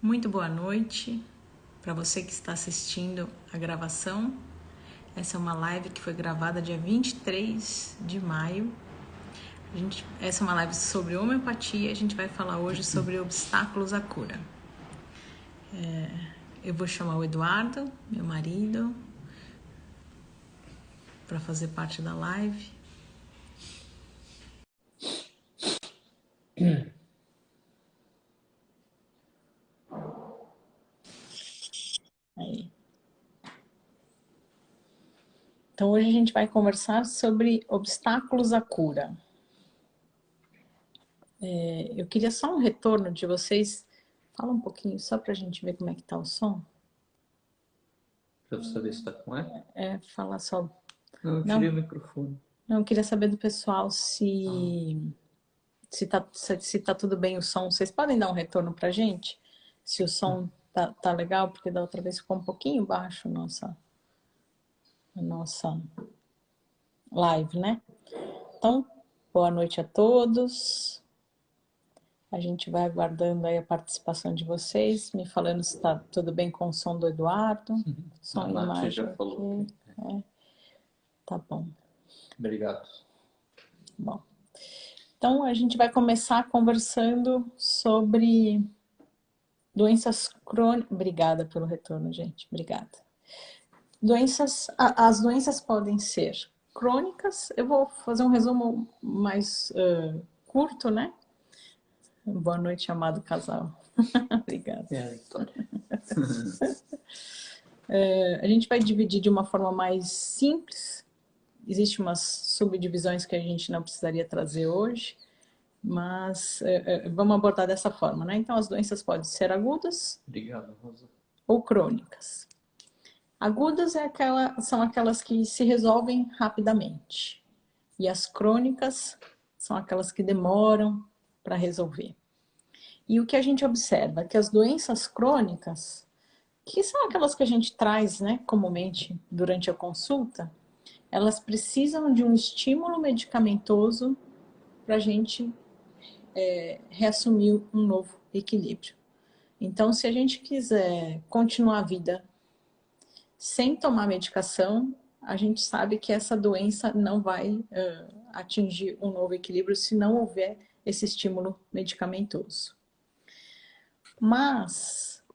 Muito boa noite para você que está assistindo a gravação. Essa é uma live que foi gravada dia 23 de maio. Essa é uma live sobre homeopatia. A gente vai falar hoje sobre obstáculos à cura. Eu vou chamar o Eduardo, meu marido, para fazer parte da live. Aí. Então hoje a gente vai conversar sobre obstáculos à cura. Eu queria só um retorno de vocês. Fala um pouquinho, só para a gente ver como é que está o som. Pra eu saber se está com eco? Fala só. Não, eu tirei Não, o microfone. não, eu queria saber do pessoal se tá tudo bem o som. Vocês podem dar um retorno pra gente? Se o som tá legal, porque da outra vez ficou um pouquinho baixo a nossa live, né? Então, boa noite a todos. A gente vai aguardando aí a participação de vocês, me falando se tá tudo bem com o som do Eduardo. Som A e Nath já imagem falou aqui. que... Tá bom. Obrigado. Bom. Então, a gente vai começar conversando sobre doenças crônicas. Obrigada pelo retorno, gente. Obrigada. As doenças podem ser crônicas. Eu vou fazer um resumo mais curto, né? Boa noite, amado casal. Obrigada. Vitória. A gente vai dividir de uma forma mais simples. Existem umas subdivisões que a gente não precisaria trazer hoje, mas vamos abordar dessa forma, né? Então, as doenças podem ser agudas Obrigado, Rosa. ou crônicas. Agudas são aquelas que se resolvem rapidamente. E as crônicas são aquelas que demoram para resolver. E o que a gente observa é que as doenças crônicas, que são aquelas que a gente traz, né, comumente durante a consulta, elas precisam de um estímulo medicamentoso para a gente reassumir um novo equilíbrio. Então, se a gente quiser continuar a vida sem tomar medicação, a gente sabe que essa doença não vai atingir um novo equilíbrio se não houver esse estímulo medicamentoso. Mas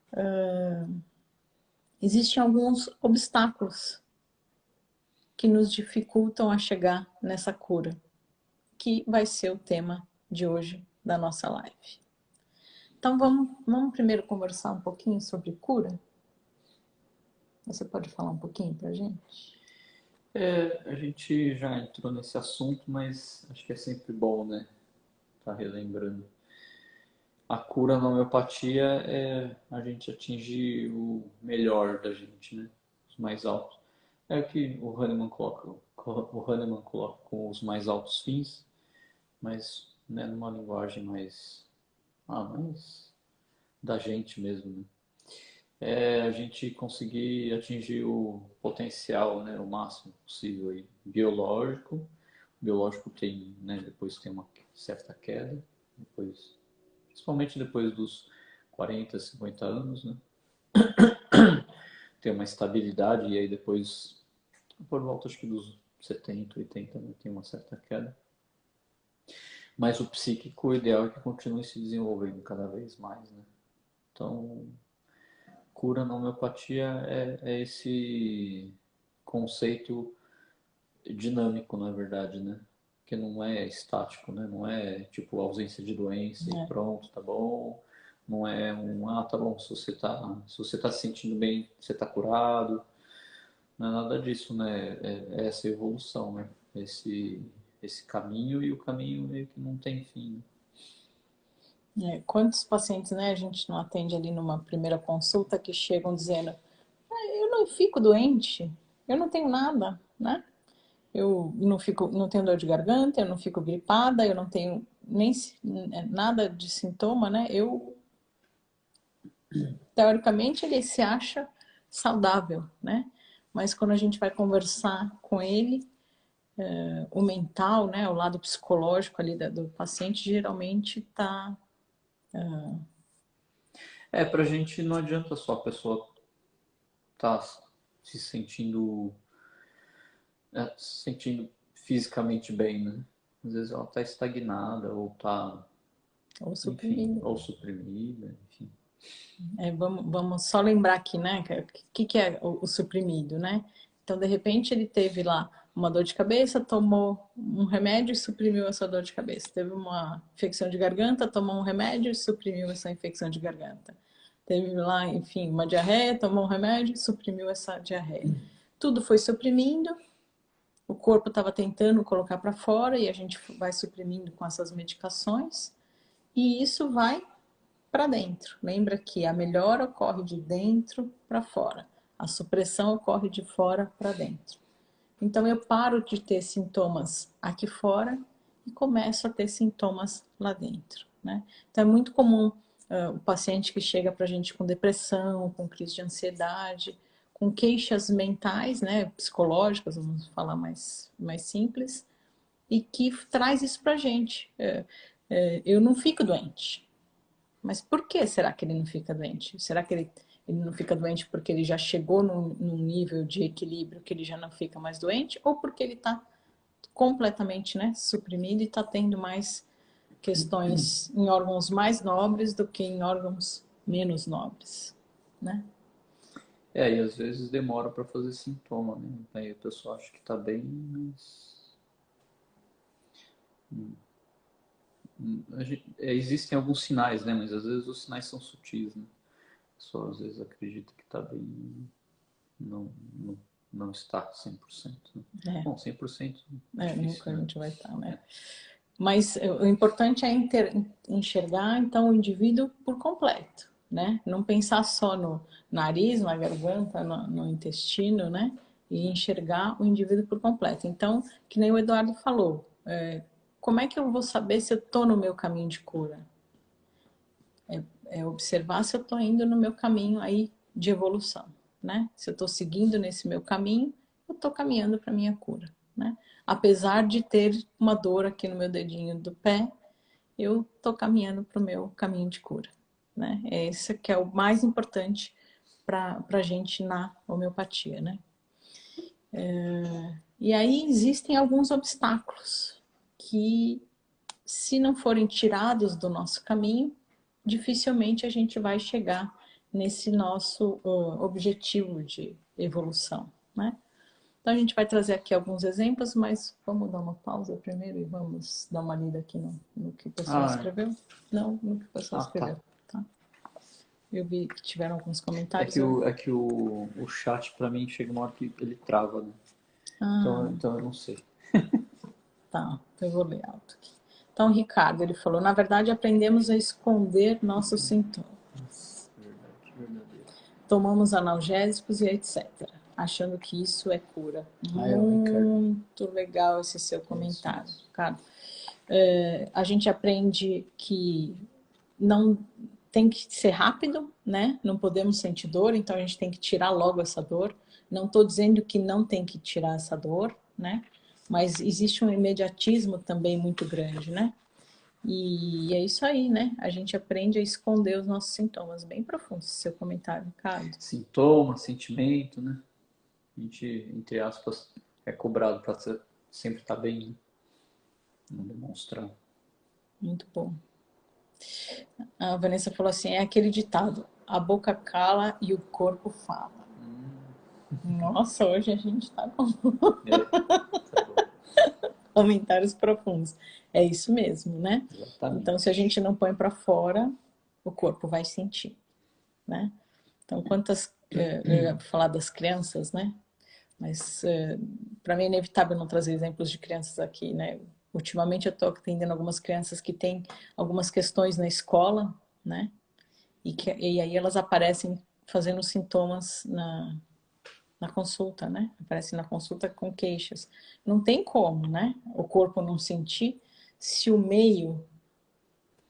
existem alguns obstáculos que nos dificultam a chegar nessa cura, que vai ser o tema de hoje da nossa live. Então vamos primeiro conversar um pouquinho sobre cura? Você pode falar um pouquinho pra gente? A gente já entrou nesse assunto, mas acho que é sempre bom, né? Tá relembrando. A cura na homeopatia é a gente atingir o melhor da gente, né? Os mais altos. É o que o Hahnemann coloca com os mais altos fins, mas né, numa linguagem mais da gente mesmo, né? A gente conseguir atingir o potencial, né, o máximo possível aí, biológico. O biológico tem, né, depois tem uma certa queda, depois, principalmente depois dos 40, 50 anos, né, tem uma estabilidade e aí depois, por volta acho que dos 70, 80, né, tem uma certa queda. Mas o psíquico, o ideal é que continue se desenvolvendo cada vez mais, né? Então, cura na homeopatia é esse conceito dinâmico, na verdade, né? Que não é estático, né? Não é tipo ausência de doença e pronto, tá bom. Não é tá bom, se você tá se sentindo bem, você tá curado. Não é nada disso, né? É essa evolução, né? Esse caminho e o caminho meio que não tem fim. Quantos pacientes, né, a gente não atende ali numa primeira consulta que chegam dizendo: eu não fico doente, eu não tenho nada, né? Eu não tenho dor de garganta, eu não fico gripada, eu não tenho nem nada de sintoma, né? Teoricamente, ele se acha saudável, né? Mas quando a gente vai conversar com ele, o mental, né, o lado psicológico ali do paciente geralmente está Pra gente não adianta só a pessoa tá se sentindo, se sentindo fisicamente bem, né? Às vezes ela tá estagnada ou tá, Ou enfim, suprimido. ou suprimida, enfim. Vamos só lembrar aqui, né? Que é o suprimido, né? Então, de repente, ele teve lá uma dor de cabeça, tomou um remédio e suprimiu essa dor de cabeça. Teve uma infecção de garganta, tomou um remédio e suprimiu essa infecção de garganta. Teve lá, enfim, uma diarreia, tomou um remédio e suprimiu essa diarreia. Tudo foi suprimindo, o corpo estava tentando colocar para fora e a gente vai suprimindo com essas medicações e isso vai para dentro. Lembra que a melhora ocorre de dentro para fora, a supressão ocorre de fora para dentro. Então eu paro de ter sintomas aqui fora e começo a ter sintomas lá dentro, né? Então é muito comum o paciente que chega para a gente com depressão, com crise de ansiedade, com queixas mentais, né, psicológicas, vamos falar mais simples, e que traz isso para a gente. Eu não fico doente, mas por que será que ele não fica doente? Será que ele não fica doente porque ele já chegou num nível de equilíbrio que ele já não fica mais doente? Ou porque ele está completamente, né, suprimido e está tendo mais questões em órgãos mais nobres do que em órgãos menos nobres, né? E às vezes demora para fazer sintoma, né? Aí a pessoa acha que tá bem, mas existem alguns sinais, né? Mas às vezes os sinais são sutis, né? A pessoa às vezes acredita que tá bem, não, não, não está 100%, né? É, Bom, 100% é nunca difícil, a né? gente vai estar, né? Mas o importante é enxergar, então, o indivíduo por completo, né? Não pensar só no nariz, na garganta, no intestino, né? E enxergar o indivíduo por completo. Então, que nem o Eduardo falou, como é que eu vou saber se eu estou no meu caminho de cura? É observar se eu estou indo no meu caminho aí de evolução, né? Se eu estou seguindo nesse meu caminho, eu estou caminhando para minha cura, né? Apesar de ter uma dor aqui no meu dedinho do pé, eu estou caminhando para o meu caminho de cura, né? Esse que é o mais importante para a gente na homeopatia, né? E aí existem alguns obstáculos que, se não forem tirados do nosso caminho, dificilmente a gente vai chegar nesse nosso objetivo de evolução, né? Então a gente vai trazer aqui alguns exemplos, mas vamos dar uma pausa primeiro e vamos dar uma lida aqui no que o pessoal escreveu? Não, no que o pessoal escreveu, tá? Eu vi que tiveram alguns comentários. É que o chat para mim chega uma hora que ele trava, né? Então eu não sei. Tá, então eu vou ler alto aqui. Então, o Ricardo, ele falou, na verdade, aprendemos a esconder nossos sintomas. Verdadeiro. Tomamos analgésicos e etc. Achando que isso é cura. Muito legal esse seu comentário, Ricardo. A gente aprende que não tem que ser rápido, né? Não podemos sentir dor, então a gente tem que tirar logo essa dor. Não estou dizendo que não tem que tirar essa dor, né? Mas existe um imediatismo também muito grande, né? E é isso aí, né? A gente aprende a esconder os nossos sintomas. Bem profundo esse seu comentário, Ricardo. Sintoma, sentimento, né? A gente, entre aspas, é cobrado para sempre estar bem, né? Não demonstrar. Muito bom. A Vanessa falou assim, é aquele ditado, a boca cala e o corpo fala. Nossa, hoje a gente tá com comentários profundos. É isso mesmo, né? Exatamente. Então, se a gente não põe para fora, o corpo vai sentir, né? Então, eu ia falar das crianças, né? Mas para mim é inevitável não trazer exemplos de crianças aqui, né? Ultimamente eu estou atendendo algumas crianças que têm algumas questões na escola, né? E aí elas aparecem fazendo sintomas na consulta, né? Aparecem na consulta com queixas. Não tem como, né? O corpo não sentir se o meio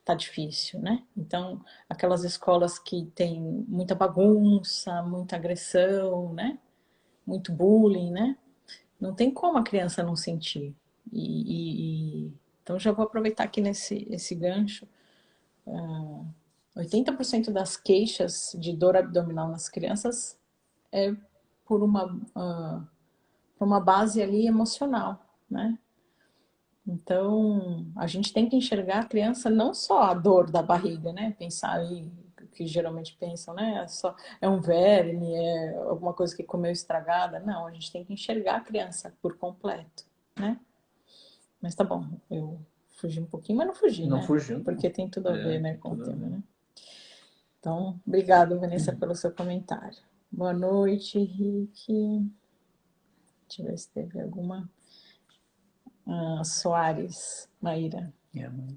tá difícil, né? Então, aquelas escolas que tem muita bagunça, muita agressão, né? Muito bullying, né? Não tem como a criança não sentir. Então, já vou aproveitar aqui nesse esse gancho 80% das queixas de dor abdominal nas crianças é por uma base ali emocional, né? Então, a gente tem que enxergar a criança não só a dor da barriga, né? Pensar aí, que geralmente pensam, né? É um verme, é alguma coisa que comeu estragada. Não, a gente tem que enxergar a criança por completo, né? Mas tá bom, eu fugi um pouquinho, mas não fugi, Não né? fugiu, não. Porque tem tudo a ver, né, Tem com o tudo a tema, ver. né? Então, obrigado, Vanessa, pelo seu comentário. Boa noite, Rick. Deixa eu ver se teve alguma. Soares, Maíra. Mas...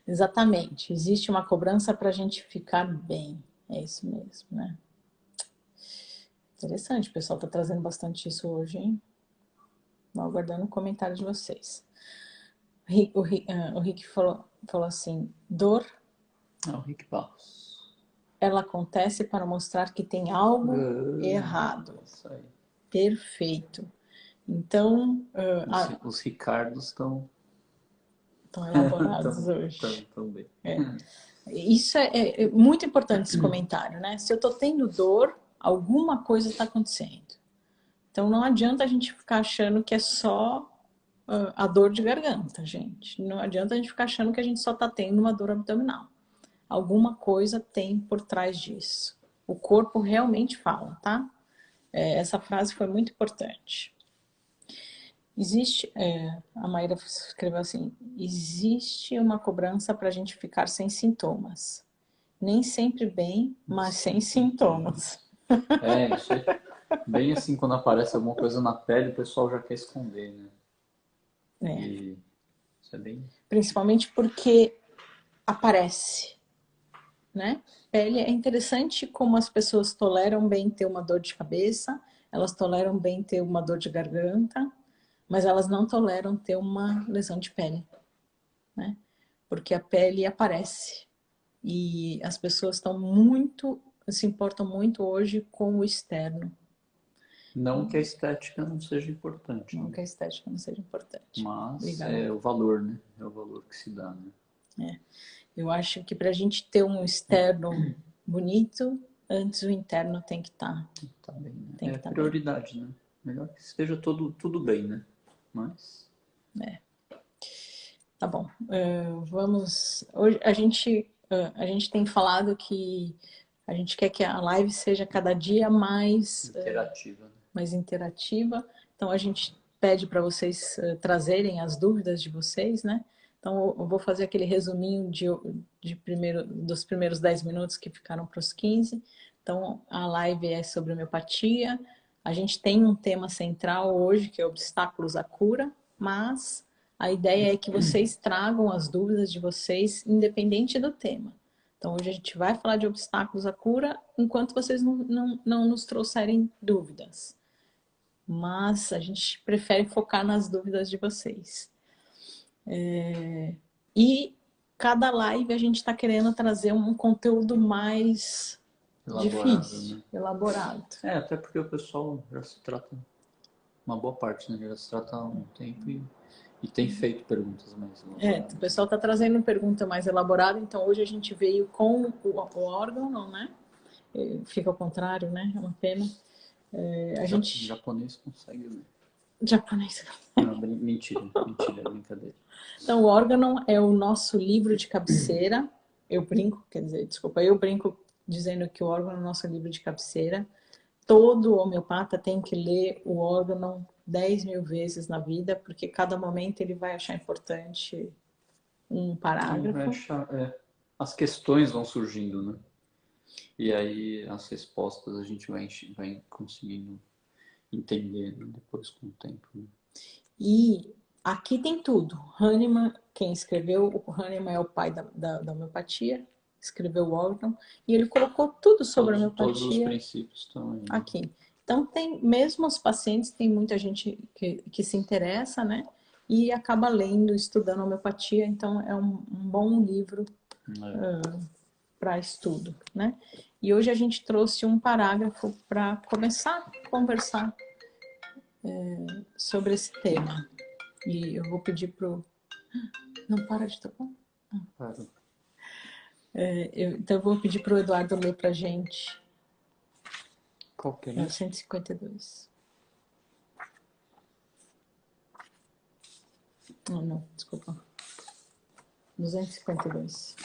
Exatamente. Existe uma cobrança para a gente ficar bem. É isso mesmo, né? Interessante, o pessoal está trazendo bastante isso hoje, hein? Vou aguardando o comentário de vocês. O Rick falou assim: dor, o Rick Barros. ela acontece para mostrar que tem algo errado. Isso aí. Perfeito. Então, os Ricardos estão elaborados hoje. Tão bem. Isso é muito importante esse comentário, né? Se eu estou tendo dor, alguma coisa está acontecendo. Então não adianta a gente ficar achando que é só a dor de garganta, gente. Não adianta a gente ficar achando que a gente só está tendo uma dor abdominal. Alguma coisa tem por trás disso. O corpo realmente fala, tá? Essa frase foi muito importante. Existe, a Maíra escreveu assim, existe uma cobrança para a gente ficar sem sintomas. Nem sempre bem, mas sem sintomas. Isso aí. Bem assim, quando aparece alguma coisa na pele, o pessoal já quer esconder, né? E isso é bem... Principalmente porque aparece, né? Pele é interessante como as pessoas toleram bem ter uma dor de cabeça, elas toleram bem ter uma dor de garganta, mas elas não toleram ter uma lesão de pele, né? Porque a pele aparece e as pessoas se importam muito hoje com o externo. Não que a estética não seja importante. Não que a estética não seja importante. Mas Obrigada. é o valor, né? É o valor que se dá, né? Eu acho que para a gente ter um externo bonito, antes o interno tem que estar. Tá bem, né? Tem que estar prioridade, bem. Né? Melhor que esteja tudo bem, né? Mas... Tá bom. Vamos... Hoje a gente tem falado que a gente quer que a live seja cada dia mais interativa. Mais interativa. Então a gente pede para vocês trazerem as dúvidas de vocês, né? Então eu vou fazer aquele resuminho dos primeiros 10 minutos que ficaram para os 15. Então a live é sobre homeopatia. A gente tem um tema central hoje que é obstáculos à cura, mas a ideia é que vocês tragam as dúvidas de vocês independente do tema. Então hoje a gente vai falar de obstáculos à cura enquanto vocês não nos trouxerem dúvidas. Mas a gente prefere focar nas dúvidas de vocês. E cada live a gente está querendo trazer um conteúdo mais difícil, né? Elaborado. Até porque o pessoal já se trata, uma boa parte, né? Já se trata há um tempo e tem feito perguntas mais elaboradas. O pessoal está trazendo pergunta mais elaborada, então hoje a gente veio com o órgão, não, né? Fica ao contrário, né? É uma pena. Japonês consegue, né? Japonês. Não, mentira, é brincadeira. Então, o órgão é o nosso livro de cabeceira. Eu brinco dizendo que o órgão é o nosso livro de cabeceira. Todo homeopata tem que ler o órgão 10.000 vezes na vida, porque cada momento ele vai achar importante um parágrafo. As questões vão surgindo, né? E aí as respostas a gente vai conseguindo entender, né? Depois com o tempo. Né? E aqui tem tudo. Hahnemann, quem escreveu, o Hahnemann é o pai da homeopatia, escreveu o órgão, e ele colocou tudo sobre a homeopatia. Todos os princípios estão aí. Aqui. Então, mesmo os pacientes, tem muita gente que se interessa, né? E acaba lendo, estudando homeopatia, então é um bom livro para estudo, né? E hoje a gente trouxe um parágrafo para começar a conversar sobre esse tema. E eu vou pedir pro... Não para de tocar? Então eu vou pedir para o Eduardo ler para a gente. Qual que é É o isso? 152. Não, desculpa. 252.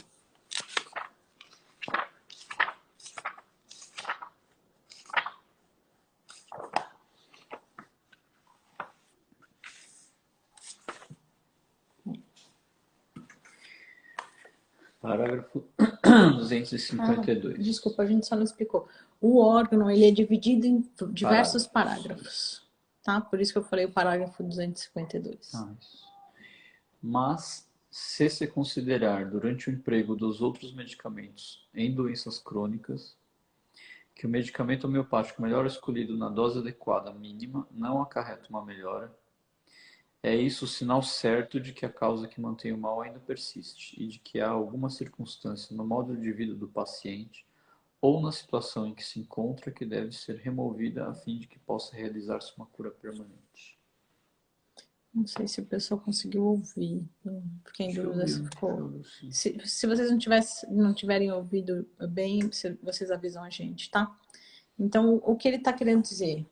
Parágrafo 252. Desculpa, a gente só não explicou. O órgão, ele é dividido em diversos parágrafos, tá? Por isso que eu falei o parágrafo 252. Isso. Mas, se considerar durante o emprego dos outros medicamentos em doenças crônicas, que o medicamento homeopático melhor escolhido na dose adequada mínima não acarreta uma melhora, é isso o sinal certo de que a causa que mantém o mal ainda persiste e de que há alguma circunstância no modo de vida do paciente ou na situação em que se encontra que deve ser removida a fim de que possa realizar-se uma cura permanente. Não sei se o pessoal conseguiu ouvir. Fiquei em dúvida se ficou. Se vocês não tiverem ouvido bem, vocês avisam a gente, tá? Então, o que ele está querendo dizer?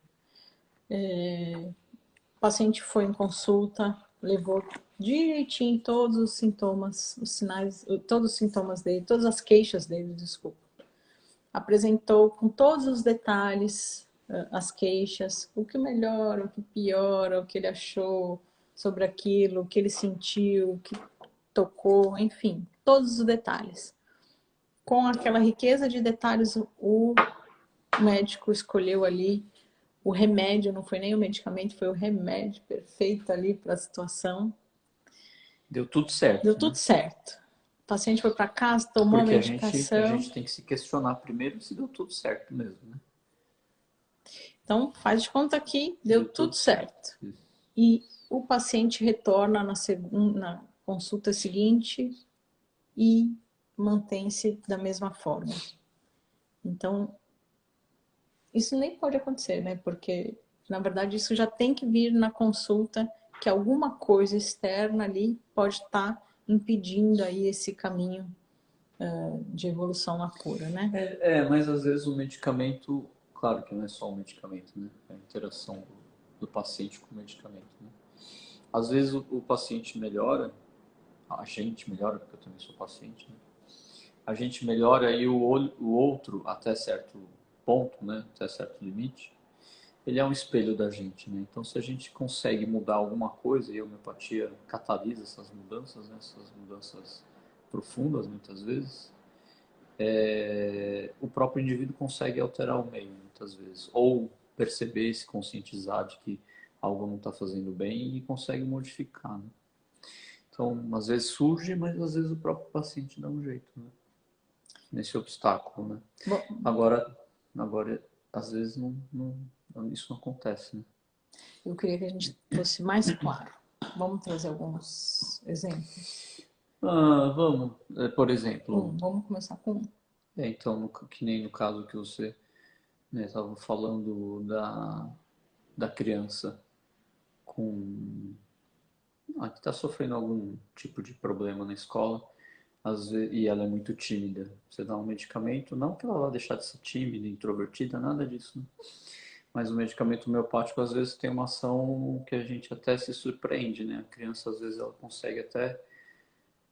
O paciente foi em consulta, levou direitinho todos os sintomas, os sinais, todos os sintomas dele, todas as queixas dele, desculpa. Apresentou com todos os detalhes as queixas, o que melhora, o que piora, o que ele achou sobre aquilo, o que ele sentiu, o que tocou, enfim, todos os detalhes. Com aquela riqueza de detalhes, o médico escolheu ali o remédio, não foi nem o medicamento, foi o remédio perfeito ali para a situação. Deu tudo certo. Deu tudo certo. O paciente foi para casa, tomou a medicação. A gente tem que se questionar primeiro se deu tudo certo mesmo, né? Então, faz de conta que deu tudo certo. E o paciente retorna na consulta seguinte e mantém-se da mesma forma. Então, isso nem pode acontecer, né? Porque, na verdade, isso já tem que vir na consulta, que alguma coisa externa ali pode estar impedindo aí esse caminho de evolução na cura, né? Mas às vezes o medicamento, claro que não é só o medicamento, né? É a interação do paciente com o medicamento, né? Às vezes o paciente melhora, a gente melhora, porque eu também sou paciente, né? A gente melhora e o outro, até certo ponto, né? Até certo limite, ele é um espelho da gente, né? Então, se a gente consegue mudar alguma coisa, e a homeopatia catalisa essas mudanças, né? Essas mudanças profundas, muitas vezes, o próprio indivíduo consegue alterar o meio, muitas vezes. Ou perceber, se conscientizar de que algo não está fazendo bem e consegue modificar, né? Então, às vezes surge, mas às vezes o próprio paciente dá um jeito, né? Nesse obstáculo, né? Bom, agora às vezes isso não acontece, né? eu queria que a gente fosse mais claro. Vamos trazer alguns exemplos? Vamos, por exemplo. Vamos começar com um. Então, que nem no caso que você estava falando da criança que está sofrendo algum tipo de problema na escola, às vezes, e ela é muito tímida. Você dá um medicamento, não que ela vá deixar de ser tímida, introvertida, nada disso, né? Mas o medicamento homeopático às vezes tem uma ação que a gente até se surpreende, né? A criança às vezes ela consegue até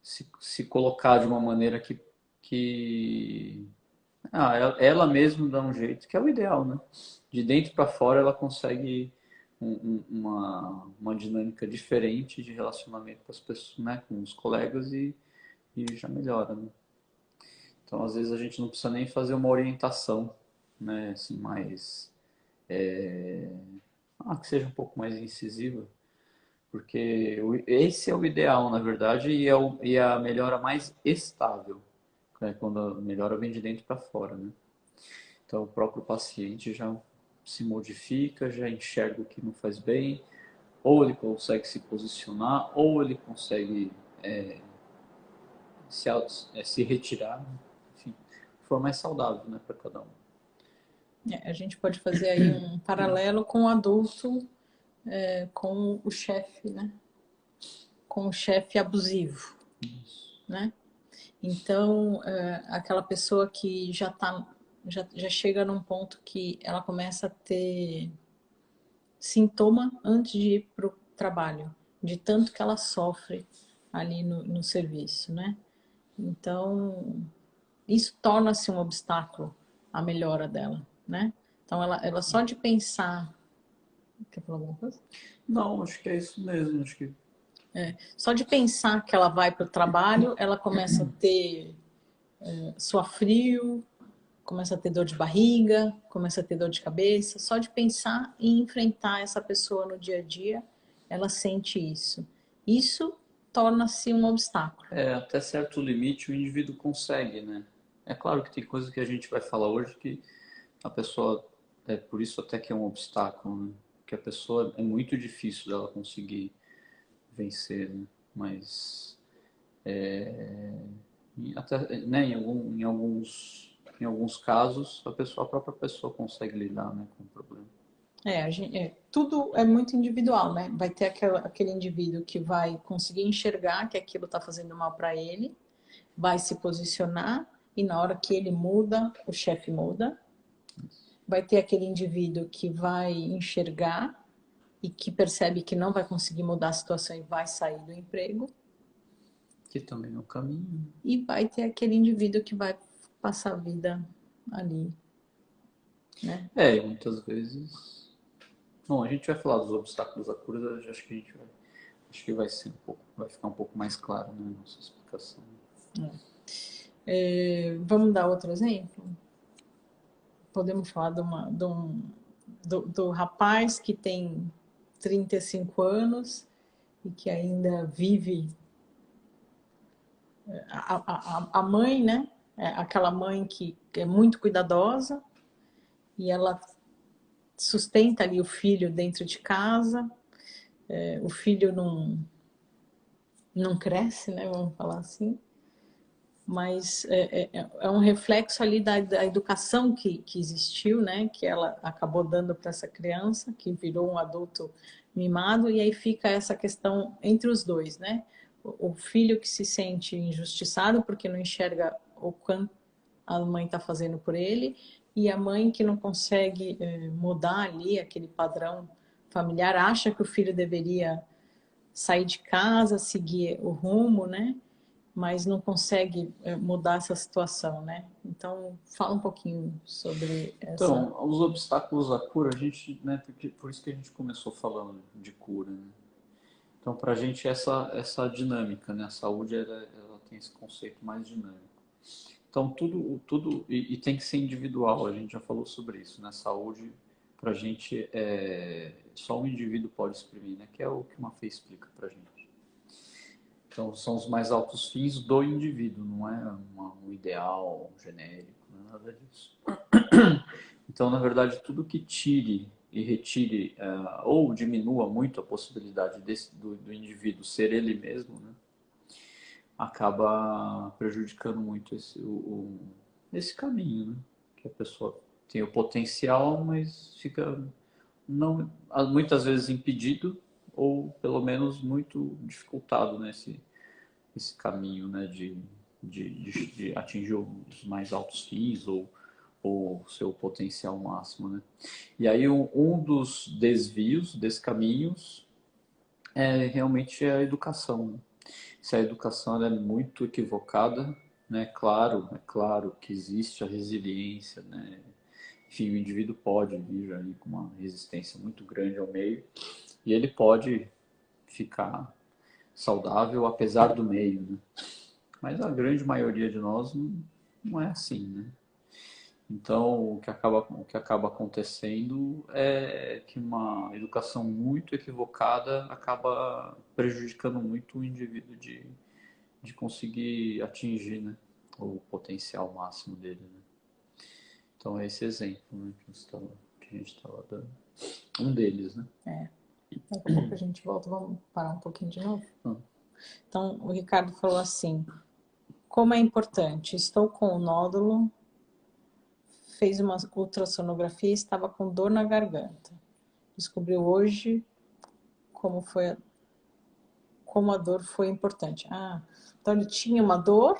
se colocar de uma maneira que ela mesma dá um jeito, que é o ideal, né? De dentro para fora ela consegue uma dinâmica diferente de relacionamento com as pessoas, né? Com os colegas e já melhora, né? Então às vezes a gente não precisa nem fazer uma orientação, né? Assim, mais que seja um pouco mais incisiva, porque esse é o ideal, na verdade, e é a melhora mais estável, né? Quando a melhora vem de dentro para fora, né? Então o próprio paciente já se modifica, já enxerga o que não faz bem, ou ele consegue se posicionar, ou ele consegue se retirar, enfim, for mais saudável, né, para cada um. A gente pode fazer aí um paralelo com o adulto, com o chefe, né? Com o chefe abusivo, né? Então, aquela pessoa que já chega num ponto que ela começa a ter sintoma antes de ir para o trabalho, de tanto que ela sofre ali no serviço, né? Então, isso torna-se um obstáculo à melhora dela, né? Então, ela só de pensar... Quer falar alguma coisa? Não, acho que é isso mesmo. Acho que Só de pensar que ela vai para o trabalho, ela começa a ter suar frio, começa a ter dor de barriga, começa a ter dor de cabeça. Só de pensar em enfrentar essa pessoa no dia a dia, ela sente isso. Isso torna-se um obstáculo. até certo limite o indivíduo consegue, né? É claro que tem coisas que a gente vai falar hoje que a pessoa, por isso até que é um obstáculo, né? Que a pessoa é muito difícil dela conseguir vencer, né? Mas até, né, em alguns casos a própria pessoa consegue lidar, né, com o problema. Tudo é muito individual, né? Vai ter aquele indivíduo que vai conseguir enxergar que aquilo está fazendo mal para ele, vai se posicionar e na hora que ele muda, o chefe muda. Vai ter aquele indivíduo que vai enxergar e que percebe que não vai conseguir mudar a situação e vai sair do emprego. Que também é um caminho. E vai ter aquele indivíduo que vai passar a vida ali, né? E muitas vezes. Bom, a gente vai falar dos obstáculos à cura, acho que acho que vai ser vai ficar um pouco mais claro, né, a nossa explicação. Vamos dar outro exemplo? Podemos falar do rapaz que tem 35 anos e que ainda vive a mãe, né? Aquela mãe que é muito cuidadosa e ela sustenta ali o filho dentro de casa. O filho não cresce, né? Vamos falar assim. Mas é um reflexo ali da educação que existiu, né? Que ela acabou dando para essa criança, que virou um adulto mimado, e aí fica essa questão entre os dois, né? O filho que se sente injustiçado porque não enxerga o quanto a mãe está fazendo por ele, e a mãe que não consegue mudar ali aquele padrão familiar, acha que o filho deveria sair de casa, seguir o rumo, né? Mas não consegue mudar essa situação, né? Então, fala um pouquinho sobre essa... Então, os obstáculos à cura, a gente, né, por isso que a gente começou falando de cura, né? Então, para a gente, essa dinâmica, né? A saúde, ela tem esse conceito mais dinâmico. Então, e tem que ser individual, a gente já falou sobre isso, né? Saúde, para a gente, só um indivíduo pode exprimir, né? Que é o que uma fé explica para a gente. Então, são os mais altos fins do indivíduo, não é um ideal genérico, não é nada disso. Então, na verdade, tudo que tire e retire ou diminua muito a possibilidade do indivíduo ser ele mesmo, né, acaba prejudicando muito esse caminho, né, que a pessoa tem o potencial, mas fica não, muitas vezes impedido ou pelo menos muito dificultado nesse esse caminho, né, de atingir os mais altos fins ou seu potencial máximo, né? E aí um dos desvios desse caminhos realmente a educação, né? Se a educação ela é muito equivocada, né? É claro que existe a resiliência, né? Enfim, o indivíduo pode vir ali com uma resistência muito grande ao meio e ele pode ficar saudável apesar do meio, né? Mas a grande maioria de nós não é assim, né? Então, o que acaba acontecendo é que uma educação muito equivocada acaba prejudicando muito o indivíduo de conseguir atingir, né, o potencial máximo dele, né? Então, é esse exemplo, né, que a gente estava dando. Um deles, né? Daqui a pouco a gente volta, vamos parar um pouquinho de novo? Ah. Então, o Ricardo falou assim, como é importante, estou com o nódulo, fez uma ultrassonografia e estava com dor na garganta. Descobriu hoje como a dor foi importante. Então ele tinha uma dor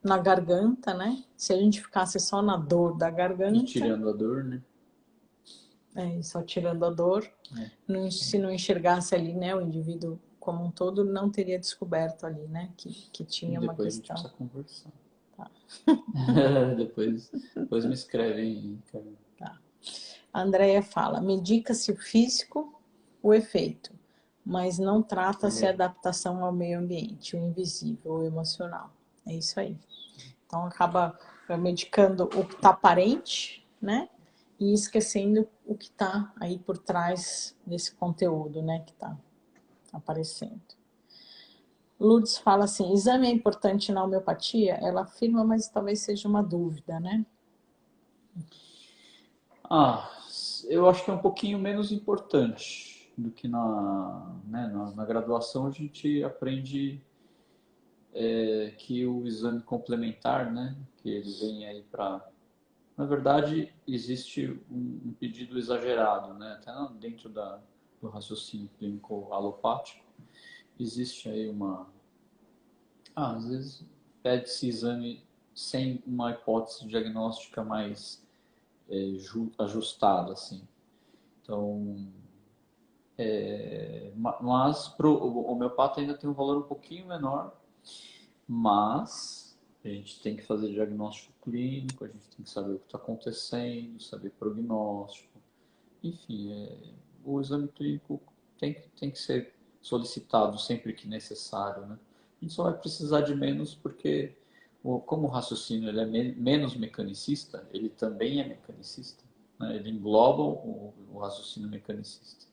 na garganta, né? Se a gente ficasse só na dor da E garganta, tirando a dor, né? só tirando a dor, É. se não enxergasse ali, né, o indivíduo como um todo, não teria descoberto ali, né, que E tinha uma depois a gente questão. precisa conversar. Tá. Depois me escreve aí, cara. Tá. A Andrea fala, medica-se o físico, o efeito, mas não trata-se a adaptação ao meio ambiente, o invisível, o emocional. É isso aí. Então acaba medicando o que está aparente, né? E esquecendo o que está aí por trás desse conteúdo, né? Que está aparecendo. Lourdes fala assim, exame é importante na homeopatia? Ela afirma, mas talvez seja uma dúvida, né? Ah, eu acho que é um pouquinho menos importante do que na graduação a gente aprende que o exame complementar, né, que ele vem aí para... Na verdade, existe um pedido exagerado, né, até dentro do raciocínio clínico alopático, existe aí às vezes pede-se exame sem uma hipótese diagnóstica mais ajustada, assim. Então, mas o homeopata ainda tem um valor um pouquinho menor, mas a gente tem que fazer diagnóstico clínico, a gente tem que saber o que está acontecendo, saber prognóstico. Enfim, o exame clínico tem que ser solicitado sempre que necessário, né? A gente só vai precisar de menos porque, como o raciocínio ele é menos mecanicista, ele também é mecanicista, né? Ele engloba o raciocínio mecanicista.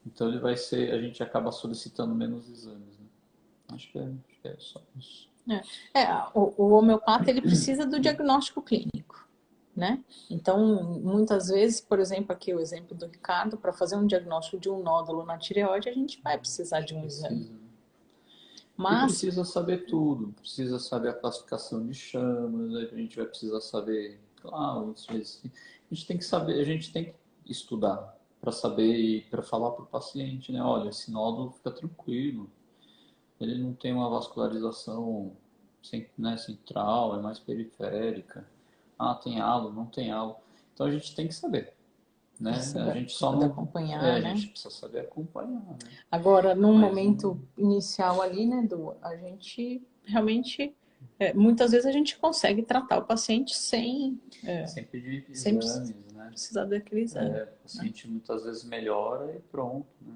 Então ele vai ser, a gente acaba solicitando menos exames, né? Acho que é só isso. O homeopata ele precisa do diagnóstico clínico, né? Então, muitas vezes, por exemplo, aqui o exemplo do Ricardo, para fazer um diagnóstico de um nódulo na tireoide, a gente vai precisar de um exame. Precisa, né? E Mas, precisa saber tudo, precisa saber a classificação de chamas, a gente vai precisar saber, claro, a gente tem que saber, a gente tem que estudar para saber e para falar para o paciente, né? Olha, esse nódulo fica tranquilo, ele não tem uma vascularização né, central, é mais periférica. Ah, tem halo, não tem halo. Então a gente tem que saber, né? A gente para só poder não, acompanhar, a né? gente precisa saber acompanhar, né? Agora, num Mas não, momento inicial ali, né, a gente realmente, muitas vezes a gente consegue tratar o paciente sem pedir sem exames, né? precisar daquele exame. O paciente muitas vezes melhora e pronto, né?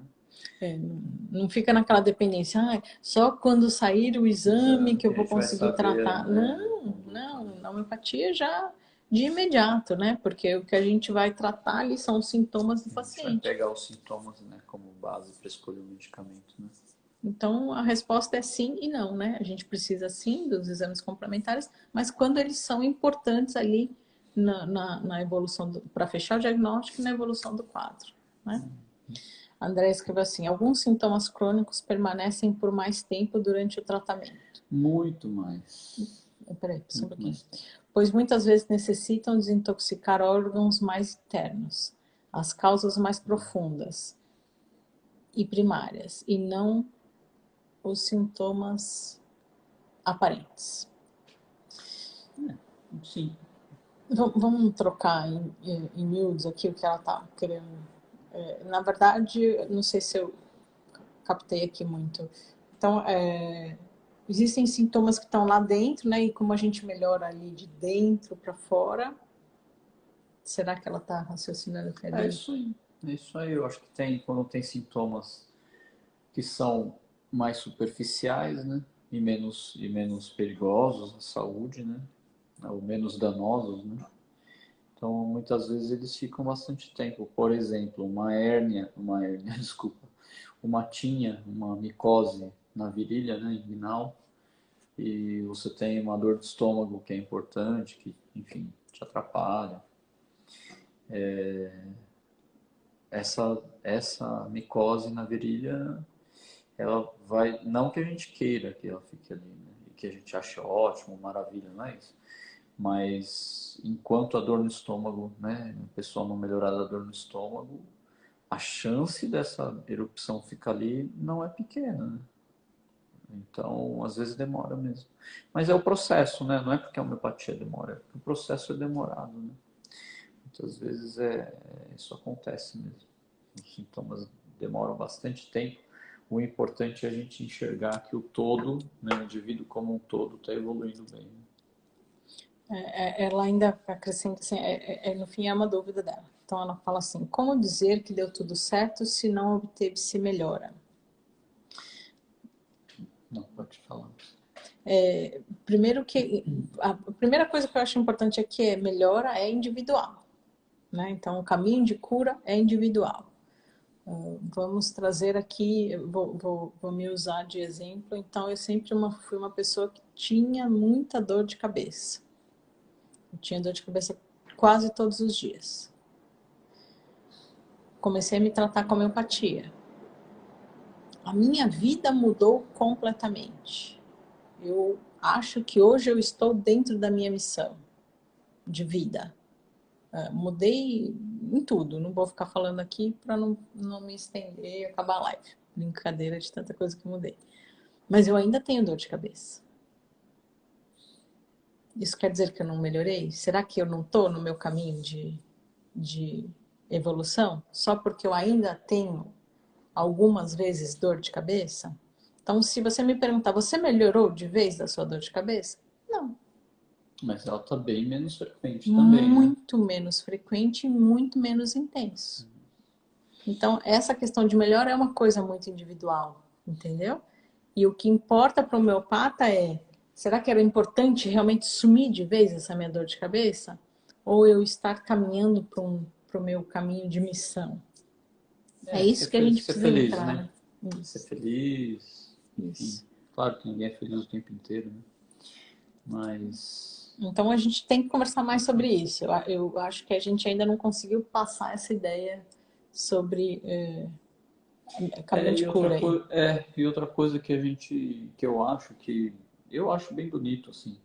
Não fica naquela dependência, só quando sair o exame Exame que que eu a vou gente vai conseguir saber, tratar. né, a Não, conduta, não, né? na homeopatia já de imediato, né? Porque o que a gente vai tratar ali são os sintomas do A gente vai paciente. pegar os sintomas, né, como base para escolher o medicamento, né? Então, a resposta é sim e não, né? A gente precisa sim dos exames complementares, mas quando eles são importantes ali na evolução, para fechar o diagnóstico e na evolução do quadro, né? André escreveu assim: alguns sintomas crônicos permanecem por mais tempo durante o tratamento. Muito mais. Peraí, só um Muito pouquinho. mais tempo. Pois muitas vezes necessitam desintoxicar órgãos mais internos, as causas mais profundas e primárias, e não os sintomas aparentes. Sim. Vamos trocar em miúdos aqui o que ela está querendo. Na verdade, não sei se eu captei aqui muito. Então, existem sintomas que estão lá dentro, né? E como a gente melhora ali de dentro para fora, será que ela está raciocinando que É ali? isso aí. É isso aí. Eu acho que quando tem sintomas que são mais superficiais, né? E menos perigosos à saúde, né? Ou menos danosos, né? Então, muitas vezes eles ficam bastante tempo. Por exemplo, desculpa, uma tinha, uma micose na virilha, né, inguinal, e você tem uma dor de estômago que é importante, que, enfim, te atrapalha. Essa micose na virilha, ela vai, não que a gente queira que ela fique ali, né, e que a gente ache ótimo, maravilha, não é isso? Mas enquanto a dor no estômago, né, a pessoa não melhorar da dor no estômago, a chance dessa erupção ficar ali não é pequena, né? Então, às vezes demora mesmo. Mas é o processo, né? Não é porque a homeopatia demora, é porque o processo é demorado, né? Muitas vezes isso acontece mesmo. Os sintomas demoram bastante tempo. O importante é a gente enxergar que o todo, né, o indivíduo como um todo, está evoluindo bem. Ela ainda acrescenta assim, no fim é uma dúvida dela. Então ela fala assim, como dizer que deu tudo certo se não obteve-se melhora? Não, pode falar. Primeiro que a primeira coisa que eu acho importante aqui é melhora é individual, né? Então o caminho de cura é individual. Vamos trazer aqui, vou me usar de exemplo. Então eu sempre fui uma pessoa que tinha muita dor de cabeça. Eu tinha dor de cabeça quase todos os dias. Comecei a me tratar com homeopatia. A minha vida mudou completamente. Eu acho que hoje eu estou dentro da minha missão de vida. Mudei em tudo. Não vou ficar falando aqui para não me estender e acabar a live. Brincadeira de tanta coisa que eu mudei. Mas eu ainda tenho dor de cabeça. Isso quer dizer que eu não melhorei? Será que eu não estou no meu caminho de evolução? Só porque eu ainda tenho algumas vezes dor de cabeça? Então, se você me perguntar, você melhorou de vez da sua dor de cabeça? Não. Mas ela está bem menos frequente também, né? Muito menos frequente e muito menos intenso. Então, essa questão de melhora é uma coisa muito individual, entendeu? E o que importa para o homeopata é, será que era importante realmente sumir de vez essa minha dor de cabeça? Ou eu estar caminhando para o meu caminho de missão? É isso que a gente Ser precisa feliz, entrar, né? né? Ser Isso. feliz, enfim. Isso. Claro que ninguém é feliz o tempo inteiro, né? Mas Então a gente tem que conversar mais sobre isso. Eu acho que a gente ainda não conseguiu passar essa ideia sobre caminho de cura aí. E outra coisa que eu acho bem bonito assim.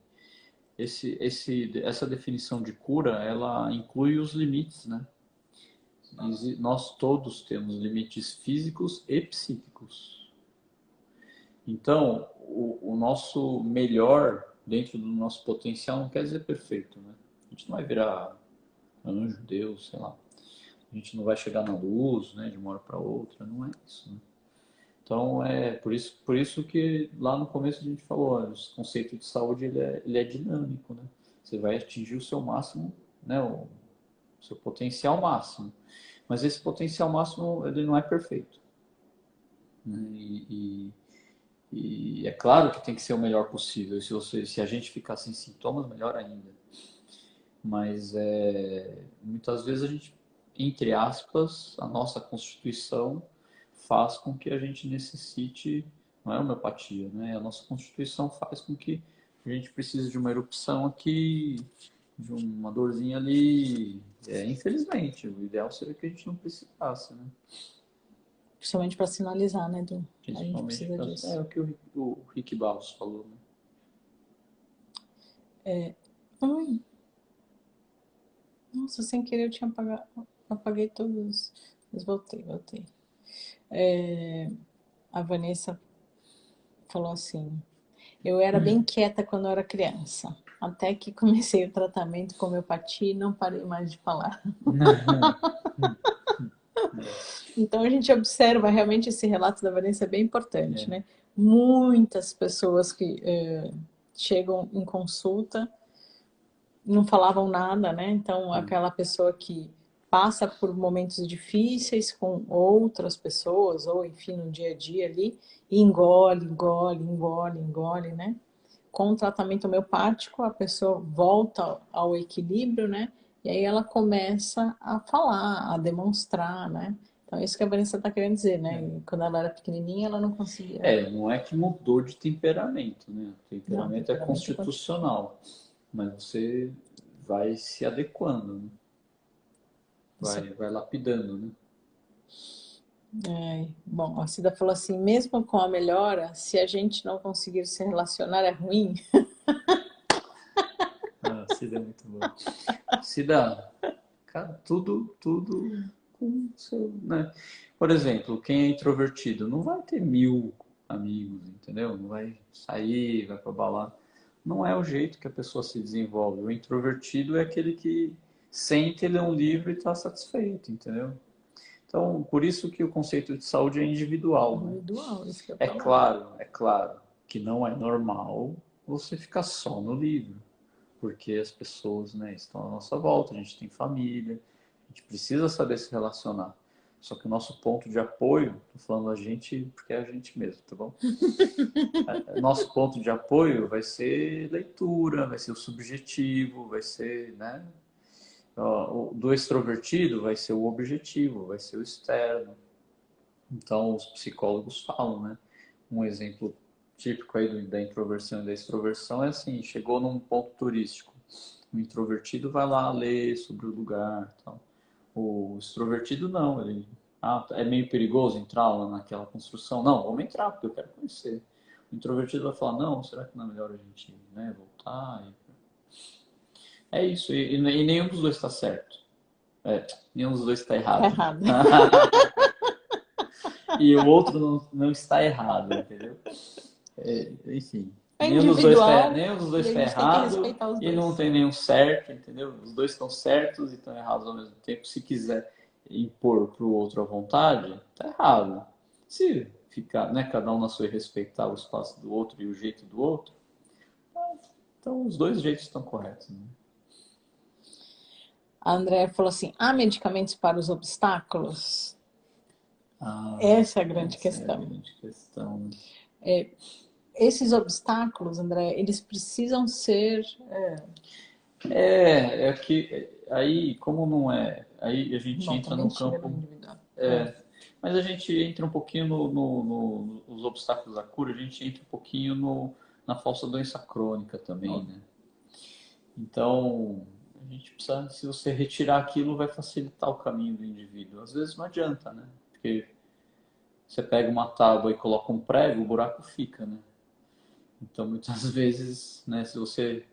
Essa definição de cura, ela inclui os limites, né? Nós todos temos limites físicos e psíquicos. Então, o nosso melhor dentro do nosso potencial não quer dizer perfeito, né? A gente não vai virar anjo, Deus, sei lá. A gente não vai chegar na luz, né, de uma hora para outra, não é isso, né? Então, por isso que lá no começo a gente falou, o conceito de saúde ele é dinâmico, né? Você vai atingir o seu máximo, né, o seu potencial máximo. Mas esse potencial máximo ele não é perfeito, né? E é claro que tem que ser o melhor possível. Se a gente ficar sem sintomas, melhor ainda. Mas muitas vezes a gente, entre aspas, a nossa constituição faz com que a gente necessite, não é homeopatia, né? A nossa constituição faz com que a gente precise de uma erupção aqui, de uma dorzinha ali. Infelizmente, o ideal seria que a gente não precisasse, né? Principalmente para sinalizar, né, Du? A gente Principalmente precisa disso. é o que o Rick Barros falou, né? Ai, nossa, sem querer eu tinha apaguei todos. Mas voltei. A Vanessa falou assim: eu era bem quieta quando eu era criança. Até que comecei o tratamento com homeopatia e não parei mais de falar. Então a gente observa realmente esse relato da Vanessa é bem importante, né? Muitas pessoas que chegam em consulta não falavam nada, né? Então aquela pessoa que passa por momentos difíceis com outras pessoas, ou enfim, no dia a dia ali, e engole, né? Com o tratamento homeopático, a pessoa volta ao equilíbrio, né? E aí ela começa a falar, a demonstrar, né? Então, é isso que a Vanessa está querendo dizer, né? Quando ela era pequenininha, ela não conseguia. Não é que mudou de temperamento, né? O Não, temperamento é temperamento constitucional, mas você vai se adequando, né? Vai lapidando, né? Bom, a Cida falou assim, mesmo com a melhora, se a gente não conseguir se relacionar é ruim. Cida é muito bom. Cida, cara, tudo com o seu, né? Por exemplo, quem é introvertido não vai ter 1000 amigos, entendeu? Não vai sair, vai pra balada. Não é o jeito que a pessoa se desenvolve. O introvertido é aquele que sente, lê um livro e está satisfeito, entendeu? Então, por isso que o conceito de saúde é individual, né? Individual, isso que eu ia falar. É claro que não é normal você ficar só no livro, porque as pessoas, né, estão à nossa volta, a gente tem família, a gente precisa saber se relacionar. Só que o nosso ponto de apoio, tô falando a gente porque é a gente mesmo, tá bom? Nosso ponto de apoio vai ser leitura, vai ser o subjetivo, vai ser, né? Do extrovertido vai ser o objetivo, vai ser o externo. Então, os psicólogos falam, né? Um exemplo típico aí da introversão e da extroversão é assim, chegou num ponto turístico. O introvertido vai lá ler sobre o lugar, tal. O extrovertido não, ele é meio perigoso entrar lá naquela construção. Não, vamos entrar porque eu quero conhecer. O introvertido vai falar, não, será que não é melhor a gente, né, voltar? É isso, e nenhum dos dois está certo. Nenhum dos dois está Tá errado. errado. E o outro não está errado, entendeu? Enfim, É individual nenhum dos e dois a está gente tem que errado respeitar os e não dois. tem nenhum certo, entendeu? Os dois estão certos e estão errados ao mesmo tempo. Se quiser impor para o outro à vontade, está errado. Se ficar, né, cada um na sua e respeitar o espaço do outro e o jeito do outro, então os dois jeitos estão corretos, né? A Andrea falou assim: há medicamentos para os obstáculos? Ah, Essa é a grande essa é a questão. grande questão, né? Esses obstáculos, André, eles precisam ser. É que aí, como não é, aí a gente Bom, entra também no chega no campo, individual. mas a gente entra um pouquinho nos obstáculos à cura, a gente entra um pouquinho na falsa doença crônica também, né? Então, a gente precisa, se você retirar aquilo, vai facilitar o caminho do indivíduo. Às vezes não adianta, né? Porque você pega uma tábua e coloca um prego, o buraco fica, né? Então, muitas vezes, né, se você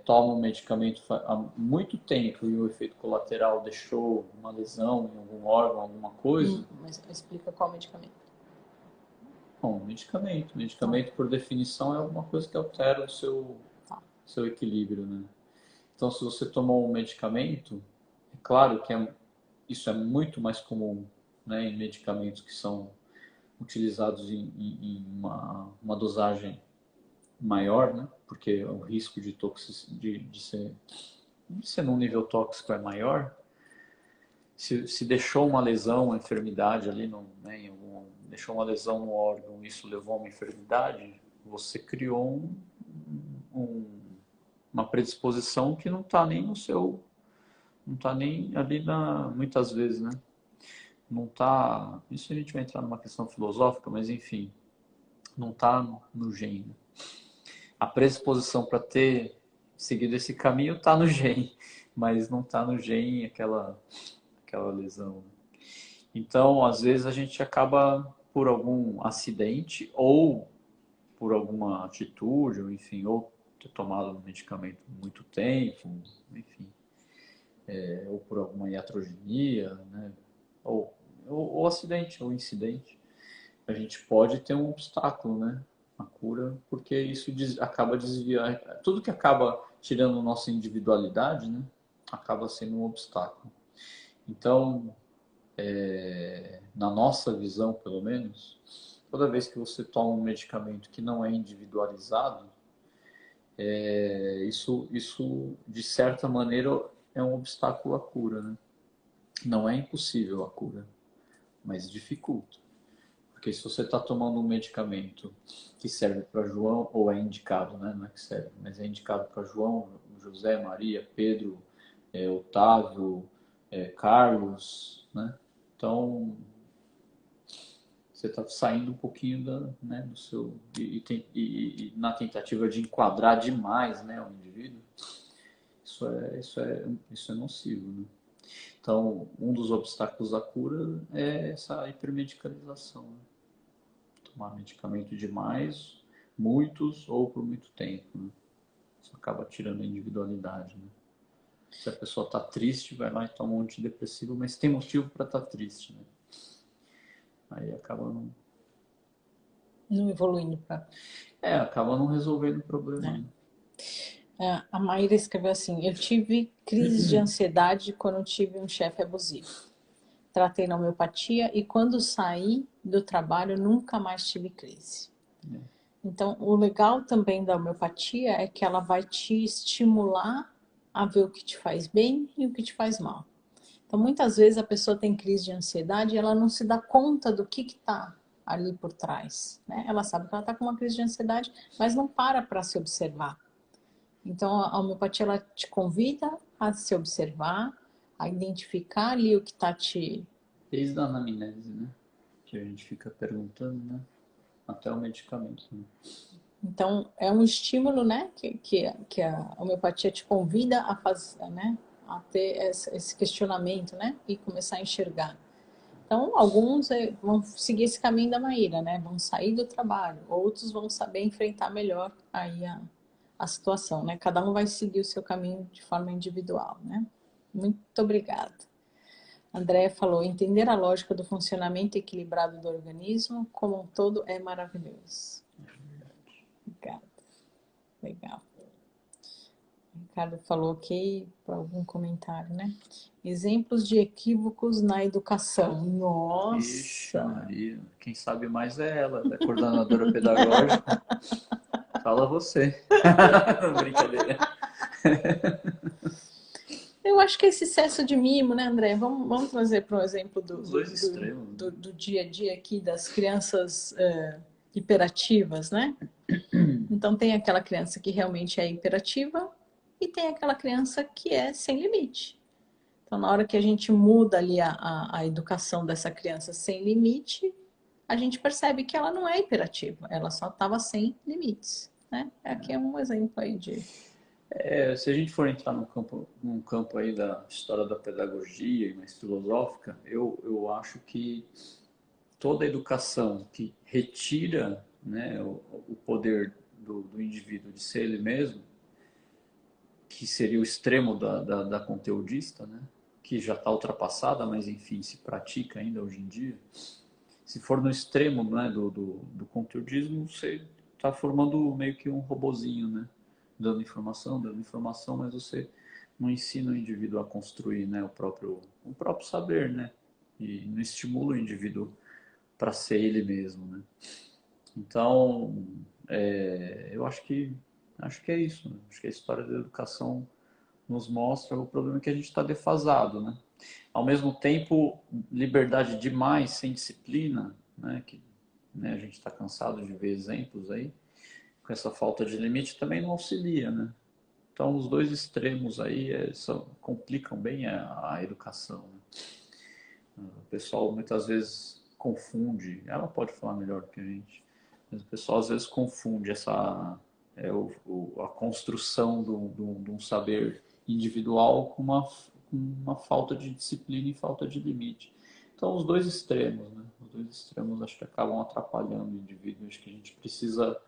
toma um medicamento há muito tempo e o efeito colateral deixou uma lesão em algum órgão, alguma coisa, Mas explica qual medicamento. bom, medicamento. Tá, Medicamento, por definição, é alguma coisa que altera o tá. seu equilíbrio, né? Então, se você tomou um medicamento, é claro que isso é muito mais comum, né, em medicamentos que são utilizados em uma dosagem maior, né? Porque o risco de ser num nível tóxico é maior. Se deixou uma lesão, uma enfermidade ali, né, deixou uma lesão no órgão, isso levou a uma enfermidade, você criou uma predisposição que não está nem no seu, não está nem ali muitas vezes, né? Não está, isso a gente vai entrar numa questão filosófica, mas enfim, não está no gene. A predisposição para ter seguido esse caminho está no gene, mas não está no gene aquela lesão. Então, às vezes a gente acaba por algum acidente ou por alguma atitude, ou enfim, ou ter tomado um medicamento muito tempo, enfim, ou por alguma iatrogenia, né? Ou acidente, ou incidente, a gente pode ter um obstáculo, né? A cura, porque isso acaba desviando, tudo que acaba tirando nossa individualidade, né? Acaba sendo um obstáculo. Então, na nossa visão, pelo menos, toda vez que você toma um medicamento que não é individualizado, isso de certa maneira é um obstáculo à cura, né? Não é impossível a cura, mas dificulta. Porque se você está tomando um medicamento que serve para João, ou é indicado, né? Não é que serve, mas é indicado para João, José, Maria, Pedro, Otávio, Carlos, né? Então, você está saindo um pouquinho né, do seu. E na tentativa de enquadrar demais, né, o indivíduo, isso é nocivo, né? Então, um dos obstáculos à cura é essa hipermedicalização, né? Tomar medicamento demais, muitos ou por muito tempo, né? Isso acaba tirando a individualidade, né? Se a pessoa está triste, vai lá e toma um antidepressivo, mas tem motivo para estar triste, né? Aí acaba não. não evoluindo para... Acaba não resolvendo o problema, né? né? A Maíra escreveu assim: eu tive crise de ansiedade quando tive um chefe abusivo. Tratei na homeopatia e quando saí do trabalho nunca mais tive crise. Então, o legal também da homeopatia é que ela vai te estimular a ver o que te faz bem e o que te faz mal. Então, muitas vezes a pessoa tem crise de ansiedade e ela não se dá conta do que está ali por trás, né? Ela sabe que ela está com uma crise de ansiedade, mas não para se observar. Então, a homeopatia ela te convida a se observar, a identificar ali o que está te... Desde a anamnese, né? Que a gente fica perguntando, né? Até o medicamento, né? Então, é um estímulo, né, que a homeopatia te convida a fazer, né, a ter esse questionamento, né, e começar a enxergar. Então, alguns vão seguir esse caminho da Maíra, né, vão sair do trabalho, outros vão saber enfrentar melhor aí a situação, né, cada um vai seguir o seu caminho de forma individual, né. Muito obrigada. Andréia falou, entender a lógica do funcionamento equilibrado do organismo como um todo é maravilhoso. Obrigada. Legal. O Ricardo falou ok para algum comentário, né? Exemplos de equívocos na educação. Ixi, Nossa! Maria, quem sabe mais é ela, é coordenadora pedagógica. Fala você. Brincadeira. Eu acho que esse excesso de mimo, né, André? Vamos trazer para um exemplo Os dois extremos, né? do dia a dia aqui das crianças hiperativas, né? Então tem aquela criança que realmente é hiperativa e tem aquela criança que é sem limite. Então, na hora que a gente muda ali a educação dessa criança sem limite, a gente percebe que ela não é hiperativa, ela só estava sem limites, né? Aqui é um exemplo aí de... Se a gente for entrar num campo aí da história da pedagogia e mais filosófica, eu acho que toda educação que retira, né, o poder do indivíduo de ser ele mesmo, que seria o extremo da conteudista, né, que já está ultrapassada, mas enfim, se pratica ainda hoje em dia. Se for no extremo, né, do conteudismo, você está formando meio que um robozinho, né, dando informação, mas você não ensina o indivíduo a construir, né, o próprio saber, né, e não estimula o indivíduo para ser ele mesmo, né. Então, eu acho que é isso, né? Acho que a história da educação nos mostra o problema que a gente está defasado, né? Ao mesmo tempo, liberdade demais sem disciplina, né? Que, né, a gente está cansado de ver exemplos aí, com essa falta de limite também não auxilia, né? Então, os dois extremos aí complicam bem a educação, né? O pessoal muitas vezes confunde, ela pode falar melhor que a gente, mas o pessoal às vezes confunde a construção de um saber individual com uma falta de disciplina e falta de limite. Então, os dois extremos, né? Os dois extremos acho que acabam atrapalhando o indivíduo. Acho que a gente precisa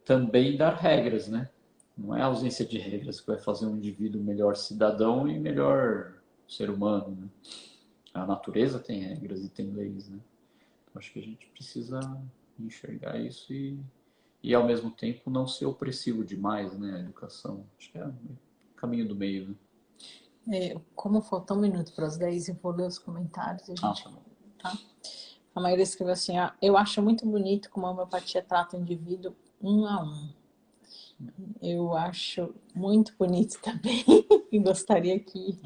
também dar regras, né? Não é a ausência de regras que vai fazer um indivíduo melhor cidadão e melhor ser humano, né? A natureza tem regras e tem leis, né? Então, acho que a gente precisa enxergar isso e ao mesmo tempo não ser opressivo demais, né? A educação. Acho que é o caminho do meio, né? Como falta um minuto para as 10, eu vou ler os comentários e a gente... Tá bom. Tá? A maioria escreveu assim, eu acho muito bonito como a homeopatia trata o indivíduo um a um. Eu acho muito bonito também e gostaria que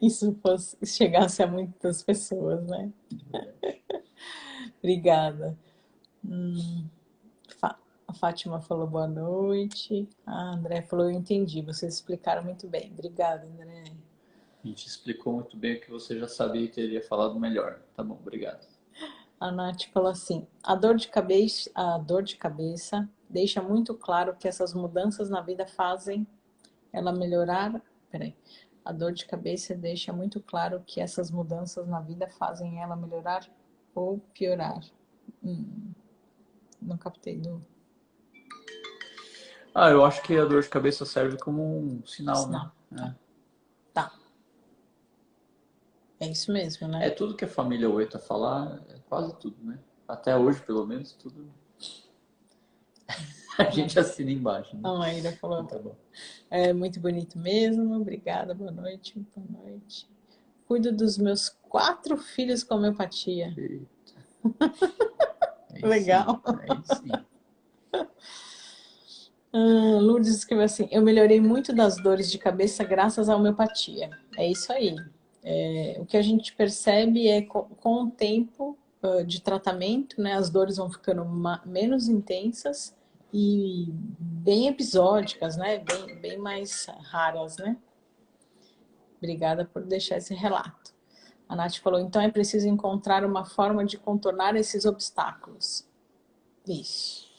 isso chegasse a muitas pessoas, né? Obrigada. A Fátima falou boa noite. A André falou, eu entendi, vocês explicaram muito bem. Obrigada, André. A gente explicou muito bem o que você já sabia e teria falado melhor. Tá bom, obrigado. A Nath falou assim, a dor de cabeça deixa muito claro que essas mudanças na vida fazem ela melhorar... Peraí. A dor de cabeça deixa muito claro que essas mudanças na vida fazem ela melhorar ou piorar. Não captei do Eu acho que a dor de cabeça serve como um sinal, né? sinal. Tá. É isso mesmo, né? Tudo que a família Ueta falar, é quase tudo, né? até hoje, pelo menos, tudo a gente assina embaixo, né? A Maíra falou, Tá bom. é muito bonito mesmo, obrigada, boa noite, boa noite. Cuido dos meus 4 filhos com homeopatia. Eita. Aí Legal. Sim, aí sim. Lourdes escreveu assim, eu melhorei muito das dores de cabeça graças à homeopatia. É isso aí. O que a gente percebe é com o tempo de tratamento, né, as dores vão ficando menos intensas e bem episódicas, né, bem mais raras, né? Obrigada por deixar esse relato. A Nath falou, então é preciso encontrar uma forma de contornar esses obstáculos. Isso.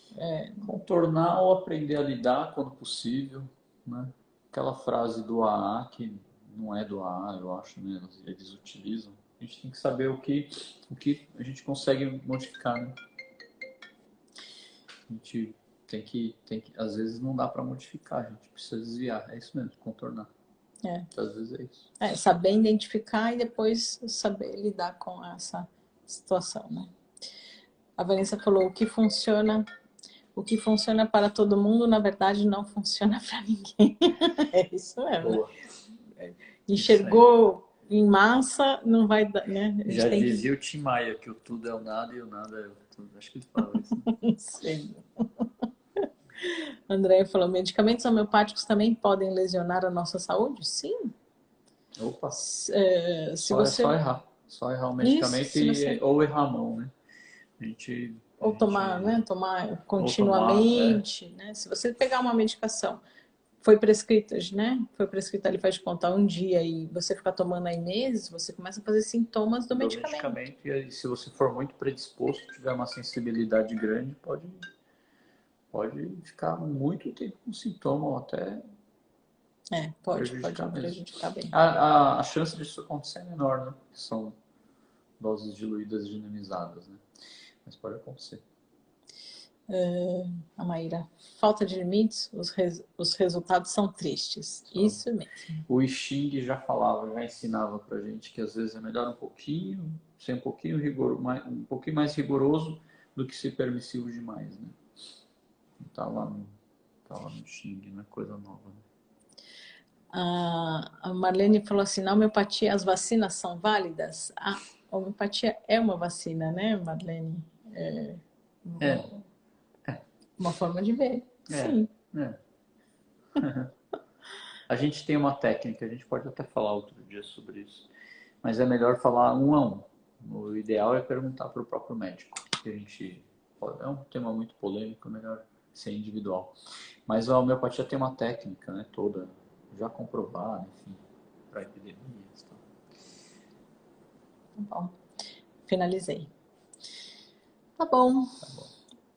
Contornar ou aprender a lidar quando possível, né? Aquela frase do AA, que não é do AA, eu acho, né? Eles utilizam. A gente tem que saber o que a gente consegue modificar, né? A gente tem que às vezes não dá para modificar, a gente precisa desviar. É isso mesmo, contornar. Às vezes é isso. Saber identificar e depois saber lidar com essa situação, né? A Vanessa falou, o que funciona para todo mundo, na verdade, não funciona para ninguém. É isso mesmo. Boa. Enxergou em massa, não vai dar, né? Já dizia o Tim Maia que o tudo é o nada e o nada é o tudo. Acho que ele falava isso. Né? Não sei. André falou, medicamentos homeopáticos também podem lesionar a nossa saúde? Sim. Opa, Se só você... errar. Só errar o medicamento ou errar a mão, né? Ou tomar, né? Tomar continuamente, né? Se você pegar uma medicação, foi prescrita, né? Foi prescrita, ele faz de contar um dia e você ficar tomando aí meses, você começa a fazer sintomas do medicamento. E aí, se você for muito predisposto, tiver uma sensibilidade grande, pode ficar muito tempo com sintoma ou até pode prejudicar bem. A chance disso acontecer é menor, né? São doses diluídas dinamizadas, né? Mas pode acontecer. A Maíra, falta de limites, os resultados são tristes. Isso mesmo. O I Ching já falava, já ensinava pra gente que às vezes é melhor um pouquinho, ser um pouquinho mais rigoroso do que ser permissivo demais, né? Tá lá no Xing, não é coisa nova, né? A Marlene falou assim, na homeopatia as vacinas são válidas? A homeopatia é uma vacina, né, Marlene? Uma forma de ver, sim. A gente tem uma técnica, a gente pode até falar outro dia sobre isso, mas é melhor falar um a um. O ideal é perguntar para o próprio médico, que a gente é um tema muito polêmico, é melhor ser individual. Mas a homeopatia tem uma técnica, né, toda já comprovada, enfim, para epidemias. Tá bom, finalizei. Tá bom.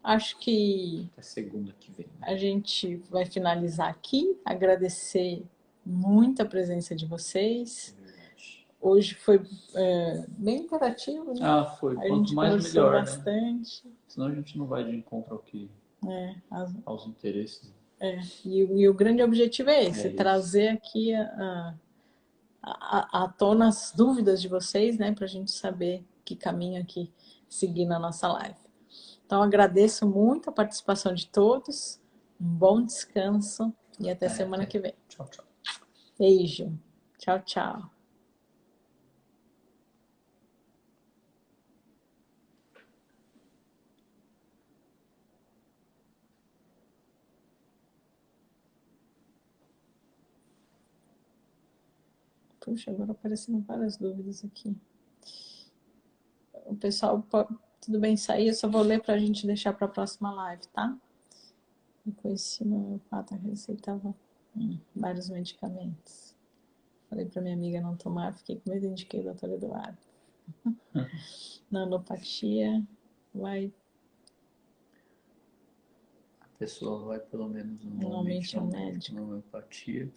Acho que até segunda que vem. A gente vai finalizar aqui. Agradecer muito a presença de vocês. Hoje foi bem interativo, né? Foi. A gente mais conversou melhor, bastante. Né? Senão a gente não vai de encontro ao que aos interesses. E o grande objetivo é esse, trazer aqui à tona as dúvidas de vocês, né? Para a gente saber que caminho aqui seguir na nossa live. Então, agradeço muito a participação de todos. Um bom descanso e até semana que vem. Tchau, tchau. Beijo. Tchau, tchau. Puxa, agora aparecendo várias dúvidas aqui. O pessoal, tudo bem sair, eu só vou ler para a gente deixar para a próxima live, tá? Eu conheci uma homeopata que receitava vários medicamentos. Falei para minha amiga não tomar, fiquei com medo, indiquei o doutor Eduardo. Nanopatia vai... A pessoa vai pelo menos normalmente ao médico. Homeopatia.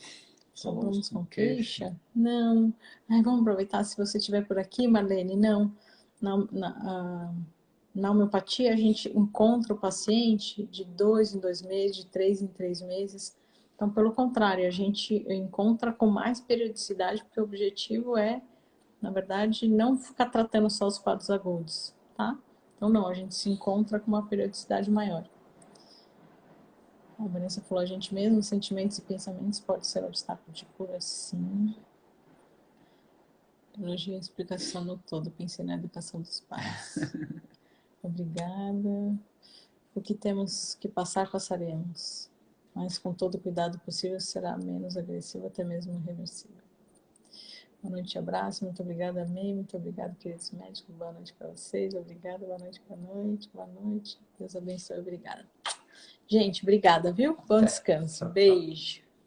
Só vamos com queixa? Não. Ai, vamos aproveitar, se você estiver por aqui, Marlene, não. Na homeopatia, a gente encontra o paciente de 2 em 2 meses, de 3 em 3 meses. Então, pelo contrário, a gente encontra com mais periodicidade, porque o objetivo é, na verdade, não ficar tratando só os quadros agudos, tá? Ou não, a gente se encontra com uma periodicidade maior. A Vanessa falou, a gente mesmo, sentimentos e pensamentos pode ser obstáculo de cura, sim. Elogio a explicação no todo, pensei na educação dos pais. Obrigada. O que temos que passar, passaremos. Mas com todo o cuidado possível será menos agressivo, até mesmo irreversível. Boa noite, abraço, muito obrigada, May, muito obrigada, queridos médicos, boa noite para vocês, obrigada, boa noite, boa noite, boa noite, Deus abençoe, obrigada. Gente, obrigada, viu? Bom descanso, beijo.